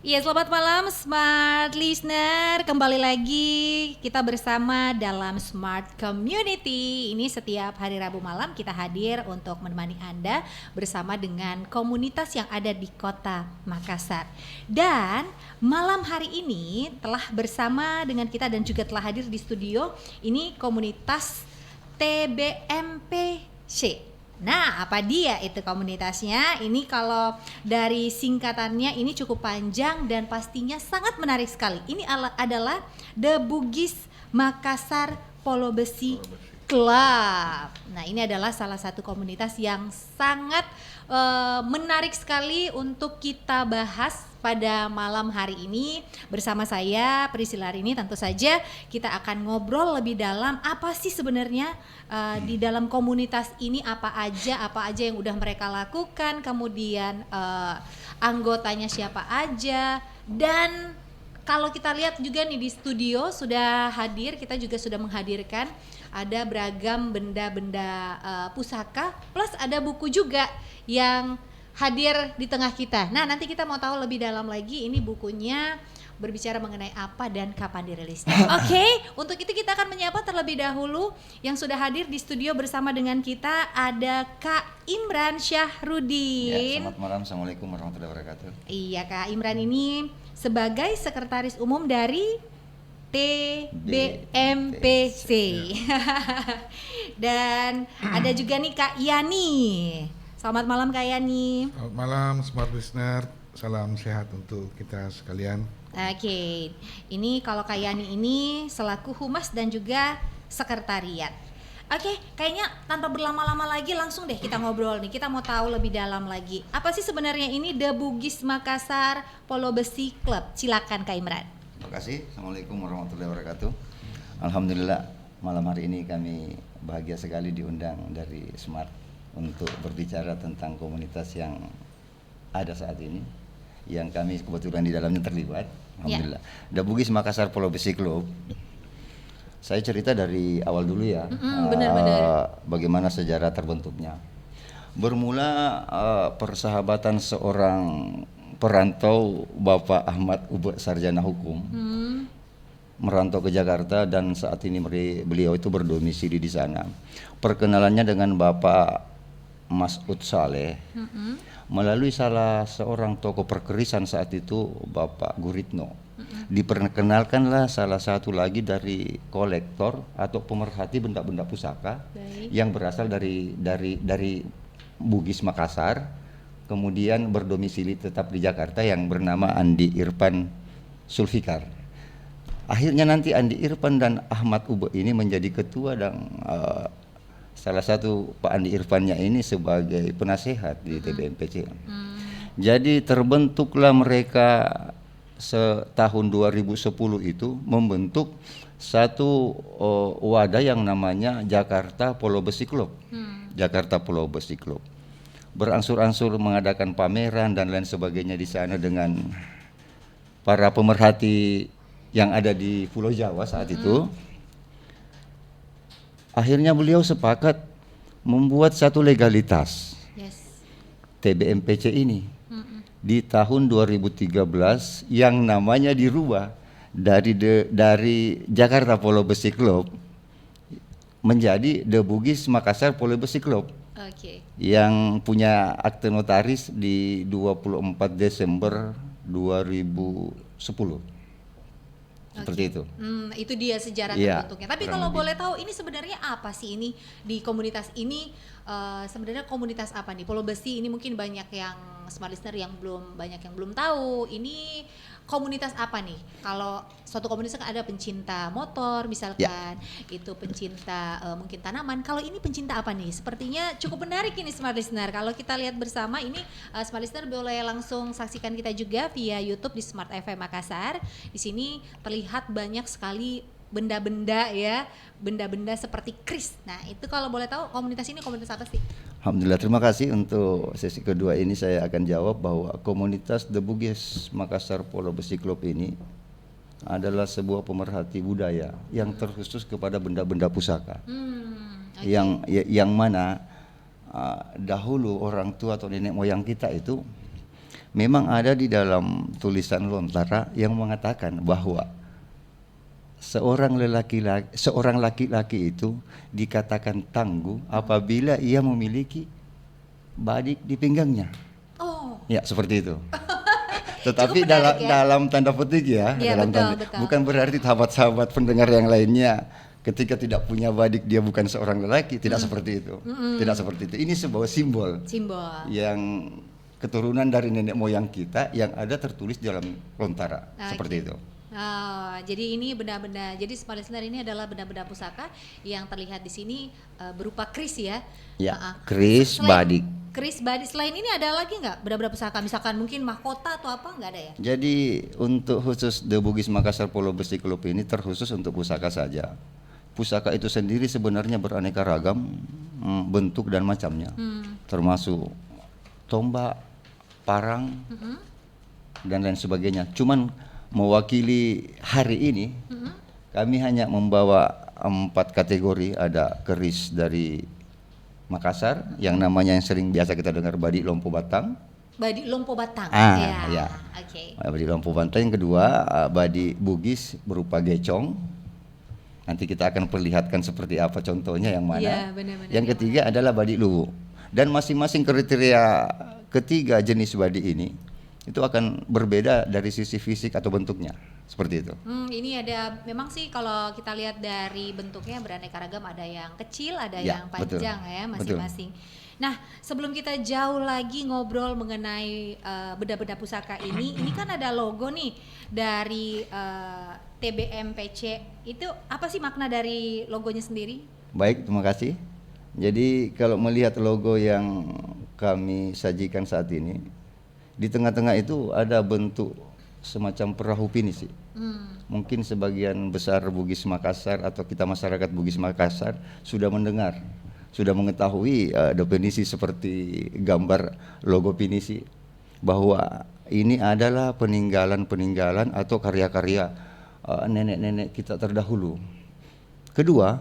Iya, selamat malam Smart Listener. Kembali lagi kita bersama dalam Smart Community. Ini setiap hari Rabu malam kita hadir untuk menemani Anda bersama dengan komunitas yang ada di Kota Makassar. Dan malam hari ini telah bersama dengan kita dan juga telah hadir di studio ini komunitas TBMPC. Nah, apa dia itu komunitasnya? Ini kalau dari singkatannya ini cukup panjang dan pastinya sangat menarik sekali. Ini adalah The Bugis Makassar Polo Besi Club. Nah, ini adalah salah satu komunitas yang sangat menarik sekali untuk kita bahas pada malam hari ini bersama saya Priscilla ini. Tentu saja kita akan ngobrol lebih dalam apa sih sebenarnya di dalam komunitas ini, apa aja yang udah mereka lakukan, kemudian anggotanya siapa aja, dan kalau kita lihat juga nih di studio sudah hadir, kita juga sudah menghadirkan ada beragam benda-benda pusaka, plus ada buku juga yang hadir di tengah kita. Nah, nanti kita mau tahu lebih dalam lagi ini bukunya berbicara mengenai apa dan kapan dirilisnya. Oke, untuk itu kita akan menyapa terlebih dahulu yang sudah hadir di studio bersama dengan kita ada Kak Imran Syahrudin. Ya, selamat malam, assalamualaikum warahmatullahi wabarakatuh. Iya, Kak Imran ini sebagai sekretaris umum dari TBMPC. Dan ada juga nih Kak Yani. Selamat malam Kak Yani. Selamat malam Smart Listener, salam sehat untuk kita sekalian. Oke, ini kalau Kak Yani ini selaku humas dan juga sekretariat. Oke, kayaknya tanpa berlama-lama lagi langsung deh kita ngobrol nih. Kita mau tahu lebih dalam lagi. Apa sih sebenarnya ini The Bugis Makassar Polo Besi Club? Silakan Kak Imran. Terima kasih, assalamualaikum warahmatullahi wabarakatuh. Alhamdulillah malam hari ini kami bahagia sekali diundang dari Smart untuk berbicara tentang komunitas yang ada saat ini, yang kami kebetulan di dalamnya terlibat. Alhamdulillah. The Bugis Makassar Polo Besi Club. Saya cerita dari awal dulu ya. Benar-benar. Bagaimana sejarah terbentuknya. Bermula persahabatan seorang perantau, Bapak Ahmad Ube, sarjana hukum, merantau ke Jakarta dan saat ini beliau itu berdomisili di sana. Perkenalannya dengan Bapak Mas'ud Saleh melalui salah seorang tokoh perkerisan saat itu, Bapak Guritno. Diperkenalkanlah salah satu lagi dari kolektor atau pemerhati benda-benda pusaka. Baik. Yang berasal dari Bugis Makassar, kemudian berdomisili tetap di Jakarta, yang bernama Andi Irfan Sulfikar. Akhirnya nanti Andi Irfan dan Ahmad Ube ini menjadi ketua dan salah satu Pak Andi Irfannya ini sebagai penasehat di TBMPC. Jadi terbentuklah mereka setahun 2010 itu membentuk satu wadah yang namanya Jakarta Polo Besi Club. Jakarta Polo Besi Club. Berangsur-angsur mengadakan pameran dan lain sebagainya di sana dengan para pemerhati yang ada di Pulau Jawa saat itu. Akhirnya beliau sepakat membuat satu legalitas TBMPC ini di tahun 2013 yang namanya dirubah dari Jakarta Polo Besi Club menjadi The Bugis Makassar Polo Besi Club. Yang punya akte notaris di 24 Desember 2010. Seperti itu. Itu dia sejarah terbentuknya. Tapi kalau boleh tahu ini sebenarnya apa sih ini di komunitas ini, sebenarnya komunitas apa nih? Polo Besi ini mungkin banyak yang Smart Listener yang belum tahu. Ini komunitas apa nih? Kalau suatu komunitas kan ada pencinta motor misalkan, itu pencinta mungkin tanaman. Kalau ini pencinta apa nih? Sepertinya cukup menarik ini Smart Listener. Kalau kita lihat bersama ini Smart Listener boleh langsung saksikan kita juga via YouTube di Smart FM Makassar. Di sini terlihat banyak sekali benda-benda ya, benda-benda seperti kris. Nah, itu kalau boleh tahu komunitas ini komunitas apa sih? Alhamdulillah, terima kasih. Untuk sesi kedua ini saya akan jawab bahwa komunitas The Bugis Makassar Polo Besi Club ini adalah sebuah pemerhati budaya yang terkhusus kepada benda-benda pusaka. Yang mana dahulu orang tua atau nenek moyang kita itu Memang ada di dalam tulisan Lontara yang mengatakan bahwa seorang laki-laki itu dikatakan tangguh apabila ia memiliki badik di pinggangnya. Oh. Ya, seperti itu. Tetapi Cukup menarik, ya? dalam tanda petik ya, Iya, dalam betul, tanda, betul. bukan berarti sahabat-sahabat pendengar yang lainnya ketika tidak punya badik dia bukan seorang lelaki, tidak seperti itu. Tidak seperti itu. Ini sebuah simbol Simbol. yang keturunan dari nenek moyang kita yang ada tertulis di dalam Lontara, seperti itu. Oh, jadi ini benda-benda. Jadi Smart Listener ini adalah benda-benda pusaka yang terlihat di sini berupa keris ya. Ya, keris, Selain badik. Keris badik. Selain ini ada lagi nggak benda-benda pusaka? Misalkan mungkin mahkota atau apa, nggak ada ya? Jadi untuk khusus The Bugis Makassar Pulau Besi Club ini terkhusus untuk pusaka saja. Pusaka itu sendiri sebenarnya beraneka ragam bentuk dan macamnya, termasuk tombak, parang, dan lain sebagainya. Cuman mewakili hari ini, kami hanya membawa 4 kategori. Ada keris dari Makassar yang namanya yang sering biasa kita dengar badik Lompo Batang. Badik Lompo Batang. Ya. Oke. Badik Lompo Batang. Yang kedua badik Bugis berupa gecong. Nanti kita akan perlihatkan seperti apa contohnya yang mana. Iya, benar-benar. Yang ketiga adalah badik luwu. Dan masing-masing kriteria ketiga jenis badik ini itu akan berbeda dari sisi fisik atau bentuknya, seperti itu. Ini ada, memang sih kalau kita lihat dari bentuknya beraneka ragam, ada yang kecil, ada Ya, yang panjang ya masing-masing. Nah, sebelum kita jauh lagi ngobrol mengenai benda-benda pusaka ini kan ada logo nih dari TBMPC. Itu apa sih makna dari logonya sendiri? Baik, terima kasih. Jadi kalau melihat logo yang kami sajikan saat ini, di tengah-tengah itu ada bentuk semacam perahu pinisi. Mungkin sebagian besar Bugis Makassar atau kita masyarakat Bugis Makassar sudah mendengar, sudah mengetahui definisi seperti gambar logo pinisi, bahwa ini adalah peninggalan-peninggalan atau karya-karya nenek-nenek kita terdahulu. Kedua,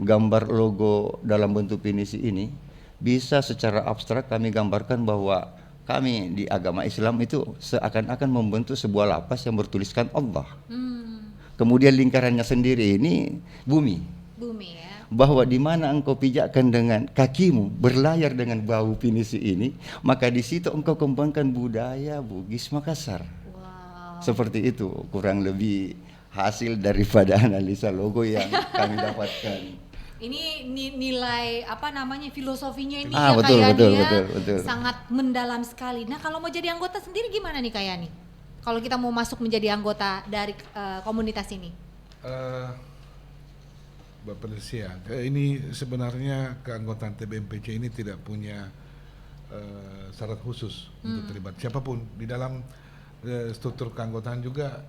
gambar logo dalam bentuk pinisi ini bisa secara abstrak kami gambarkan bahwa kami di agama Islam itu seakan-akan membentuk sebuah lapas yang bertuliskan Allah. Kemudian lingkarannya sendiri ini bumi. Bumi ya. Bahwa di mana engkau pijakkan dengan kakimu berlayar dengan bau pinisi ini, maka di situ engkau kembangkan budaya Bugis Makassar. Wow. Seperti itu kurang lebih hasil daripada analisa logo yang kami dapatkan. Ini nilai apa namanya filosofinya ini Betul, kayak betul, dia betul. sangat mendalam sekali. Nah, kalau mau jadi anggota sendiri gimana nih Kak Yani? Kalau kita mau masuk menjadi anggota dari komunitas ini? Bapak Lesia, ini sebenarnya keanggotaan TBMPC ini tidak punya syarat khusus untuk terlibat. Siapapun di dalam struktur keanggotaan juga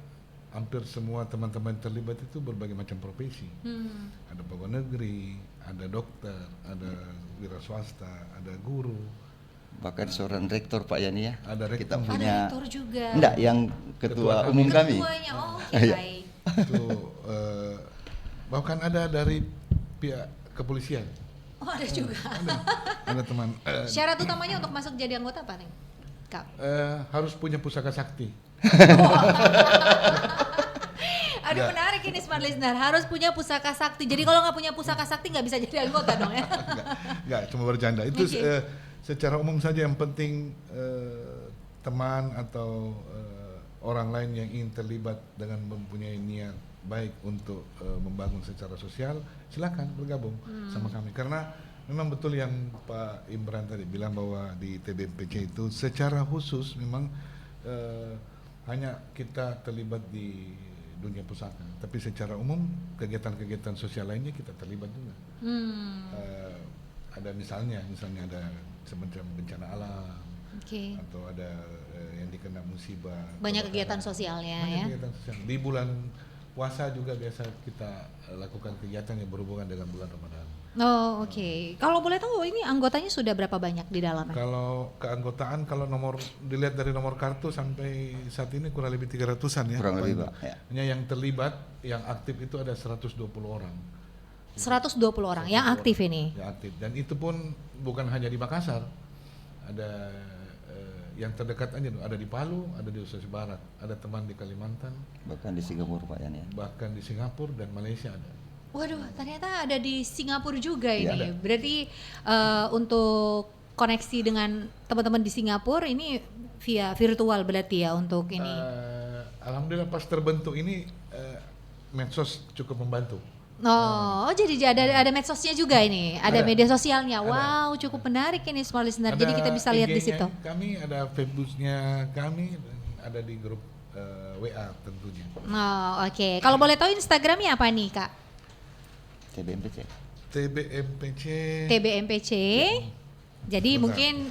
hampir semua teman-teman terlibat itu berbagai macam profesi. Ada pegawai negeri, ada dokter, ada wira swasta, ada guru. Bahkan seorang rektor Pak Yani ya. Ada rektor. Kita punya. Ada rektor juga. Enggak, yang ketua umum kami. Ketuanya, oke, Iya. baik. Itu bahkan ada dari pihak kepolisian. Oh, ada juga. Ada teman. Syarat utamanya untuk masuk jadi anggota apa nih, Kak? Harus punya pusaka sakti. Aduh, menarik ini Smart Listener, harus punya pusaka sakti. Jadi kalau nggak punya pusaka sakti nggak bisa jadi anggota dong ya? Enggak, cuma bercanda. Itu Okay. Secara umum saja, yang penting teman atau orang lain yang ingin terlibat dengan mempunyai niat baik untuk membangun secara sosial, silakan bergabung sama kami. Karena memang betul yang Pak Imran tadi bilang bahwa di TBMPC itu secara khusus memang hanya kita terlibat di dunia pusaka, tapi secara umum kegiatan-kegiatan sosial lainnya kita terlibat juga. Ada misalnya ada semacam bencana alam, Oke. atau ada yang dikena musibah. Banyak kebakaran. kegiatan sosialnya Banyak ya. kegiatan sosial. Di bulan puasa juga biasa kita lakukan kegiatan yang berhubungan dengan bulan Ramadan. Oh, oke. Kalau boleh tahu ini anggotanya sudah berapa banyak di dalamnya? Kalau keanggotaan, kalau nomor dilihat dari nomor kartu sampai saat ini kurang lebih 300-an ya. Kurang lebih, Pak, ya. Hanya yang terlibat, yang aktif itu ada 120 orang. 120 orang yang aktif ini. Yang aktif, dan itu pun bukan hanya di Makassar. Ada yang terdekat aja ada di Palu, ada di Sulawesi Barat, ada teman di Kalimantan, Bahkan di Singapura Pak Yani. bahkan di Singapura dan Malaysia ada. Waduh, ternyata ada di Singapura juga Iya, ini. ada. Berarti untuk koneksi dengan teman-teman di Singapura ini via virtual berarti ya untuk ini. Alhamdulillah pas terbentuk ini medsos cukup membantu. Oh, jadi ada medsosnya juga ini, ada Ada. media sosialnya. Ada. Wow, cukup menarik ini small listener. Jadi kita bisa lihat di IG-nya situ. Kami ada Facebooknya kami, dan ada di grup WA tentunya. Oh, oke. Kalau boleh tahu Instagramnya apa nih, Kak? TBMPC. TBMPC. TBMPC. Jadi Betul. mungkin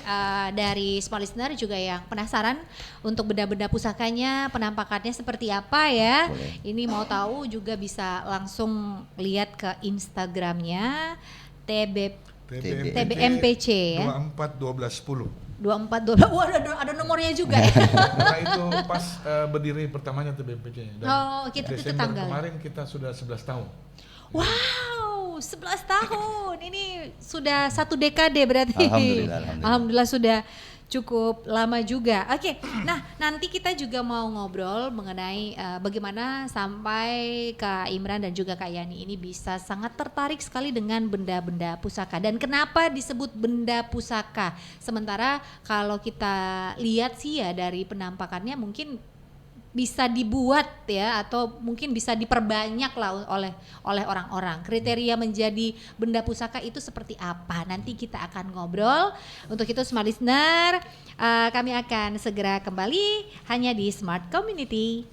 dari small listener juga yang penasaran untuk benda-benda pusakanya, penampakannya seperti apa ya. Boleh. Ini mau tahu juga bisa langsung lihat ke Instagramnya TBMPC ya. 24 12 10. 2412. Wah, ada nomornya juga ya. Karena itu pas berdiri pertamanya TBMPC. Dan Oh, kita itu Desember tanggal. kemarin kita sudah 11 tahun. Wow, 11 tahun. Ini sudah 1 dekade berarti. Alhamdulillah. Alhamdulillah sudah cukup lama juga. Oke, nah nanti kita juga mau ngobrol mengenai bagaimana sampai Kak Imran dan juga Kak Yani ini bisa sangat tertarik sekali dengan benda-benda pusaka. Dan kenapa disebut benda pusaka? Sementara kalau kita lihat sih ya dari penampakannya mungkin bisa dibuat ya atau mungkin bisa diperbanyak lah oleh orang-orang. Kriteria menjadi benda pusaka itu seperti apa? Nanti kita akan ngobrol. Untuk itu smart listener, kami akan segera kembali hanya di Smart Community.